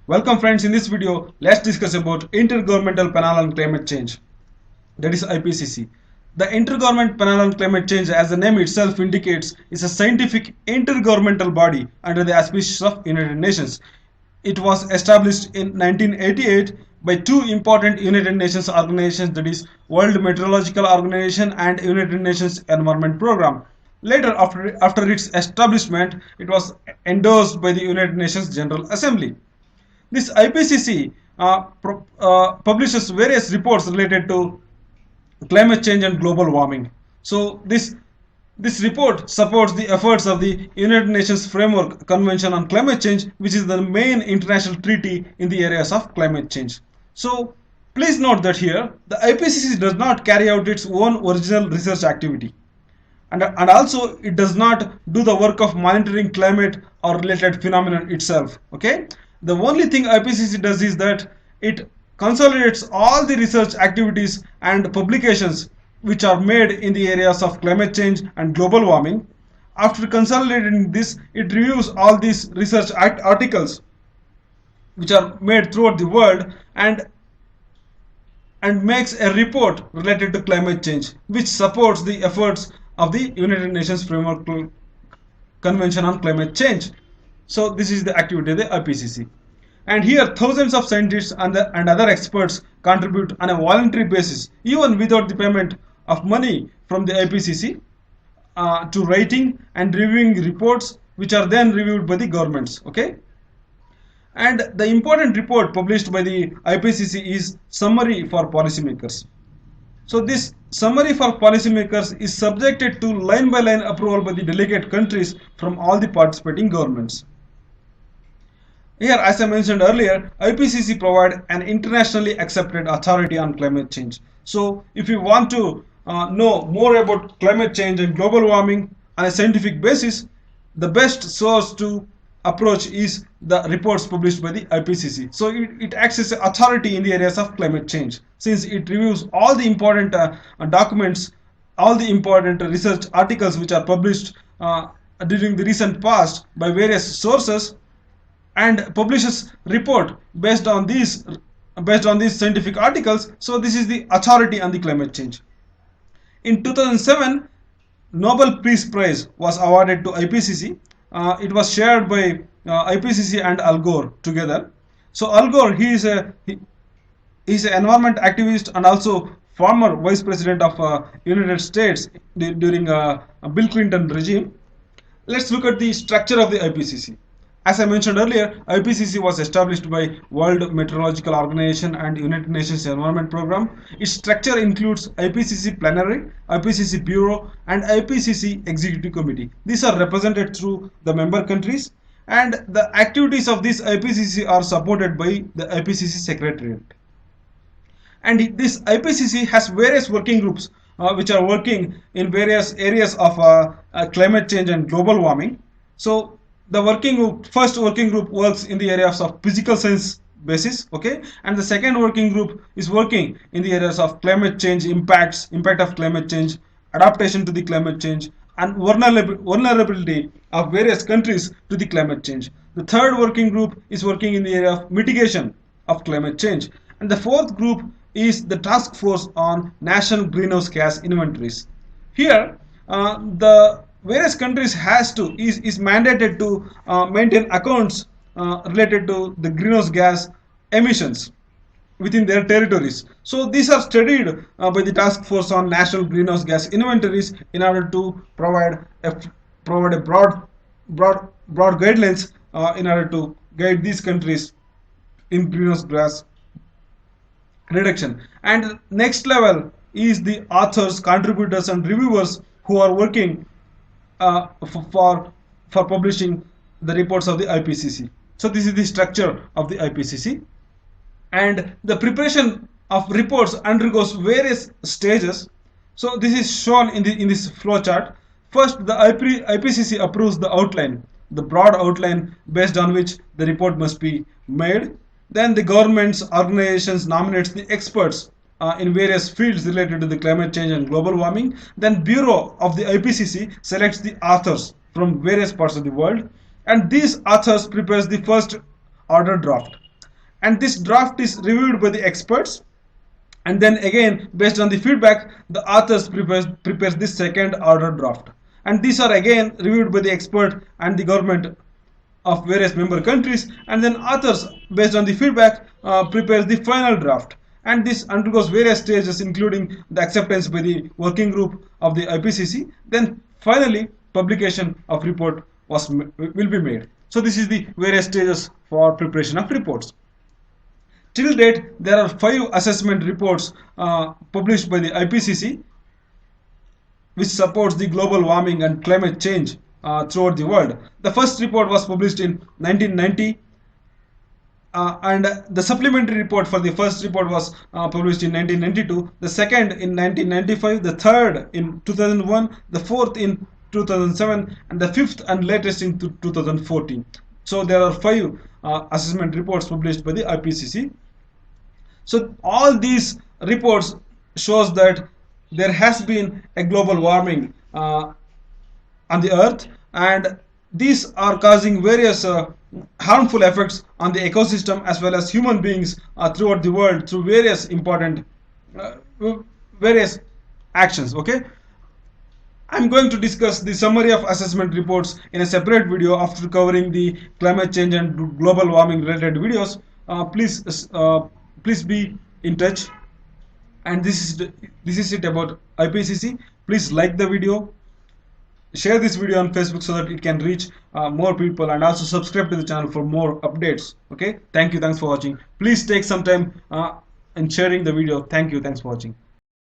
Welcome friends, in this video let's discuss about Intergovernmental Panel on Climate Change, that is IPCC. The Intergovernmental Panel on Climate Change, as the name itself indicates, is a scientific intergovernmental body under the auspices of United Nations. It was established in 1988 by two important United Nations organizations, that is World Meteorological Organization and United Nations Environment Program. Later, after its establishment, it was endorsed by the United Nations General Assembly. This IPCC publishes various reports related to climate change and global warming. So this report supports the efforts of the United Nations Framework Convention on Climate Change, which is the main international treaty in the areas of climate change. So please note that here the IPCC does not carry out its own original research activity. And also it does not do the work of monitoring climate or related phenomenon itself. Okay, the only thing IPCC does is that it consolidates all the research activities and publications which are made in the areas of climate change and global warming. After consolidating this, it reviews all these research articles which are made throughout the world and makes a report related to climate change, which supports the efforts of the United Nations Framework Convention on Climate Change. So this is the activity of the IPCC. And here thousands of scientists and other experts contribute on a voluntary basis, even without the payment of money from the IPCC, to writing and reviewing reports, which are then reviewed by the governments. Okay. And the important report published by the IPCC is Summary for Policymakers. So this Summary for Policymakers is subjected to line-by-line approval by the delegate countries from all the participating governments. Here, as I mentioned earlier, IPCC provides an internationally accepted authority on climate change. So if you want to know more about climate change and global warming on a scientific basis, the best source to approach is the reports published by the IPCC. So it acts as an authority in the areas of climate change, since it reviews all the important documents, all the important research articles which are published during the recent past by various sources, and publishes report based on these scientific articles. So this is the authority on the climate change. In 2007, Nobel Peace Prize was awarded to IPCC. It was shared by IPCC and Al Gore together. So Al Gore, he is an environment activist and also former vice president of United States during Bill Clinton regime. Let's look at the structure of the IPCC. As I mentioned earlier, IPCC was established by World Meteorological Organization and United Nations Environment Program. Its structure includes IPCC Plenary, IPCC Bureau, and IPCC Executive Committee. These are represented through the member countries, and the activities of this IPCC are supported by the IPCC Secretariat. And this IPCC has various working groups which are working in various areas of climate change and global warming. So the first working group works in the areas of physical science basis, okay, and the second working group is working in the areas of climate change impact of climate change, adaptation to the climate change, and vulnerability of various countries to the climate change. The third working group is working in the area of mitigation of climate change, and the fourth group is the task force on national greenhouse gas inventories. Here the various countries is mandated to maintain accounts related to the greenhouse gas emissions within their territories. So these are studied by the task force on national greenhouse gas inventories in order to provide a broad guidelines in order to guide these countries in greenhouse gas reduction. And next level is the authors, contributors, and reviewers who are working for publishing the reports of the IPCC. So this is the structure of the IPCC, and the preparation of reports undergoes various stages. So this is shown in this flow chart. First, the IPCC approves the outline, the broad outline based on which the report must be made. Then the governments, organizations nominates the experts in various fields related to the climate change and global warming. Then Bureau of the IPCC selects the authors from various parts of the world, and these authors prepares the first order draft. and this draft is reviewed by the experts, and then again based on the feedback the authors prepares this second order draft, and these are again reviewed by the expert and the government of various member countries, and then authors based on the feedback prepares the final draft, and this undergoes various stages including the acceptance by the working group of the IPCC, then finally publication of report will be made. So this is the various stages for preparation of reports. Till date, there are 5 assessment reports published by the IPCC which supports the global warming and climate change throughout the world. The first report was published in 1990, and the supplementary report for the first report was published in 1992, the second in 1995, the third in 2001, the fourth in 2007, and the fifth and latest in 2014. So there are 5 assessment reports published by the IPCC. So all these reports shows that there has been a global warming on the earth, and these are causing various harmful effects on the ecosystem as well as human beings throughout the world through various important various actions. Okay, I'm going to discuss the summary of assessment reports in a separate video after covering the climate change and global warming related videos. Please be in touch. And this is it about IPCC. Please like the video, share this video on Facebook so that it can reach more people, and also subscribe to the channel for more updates. Okay, thank you, thanks for watching. Please take some time in sharing the video. Thank you, thanks for watching.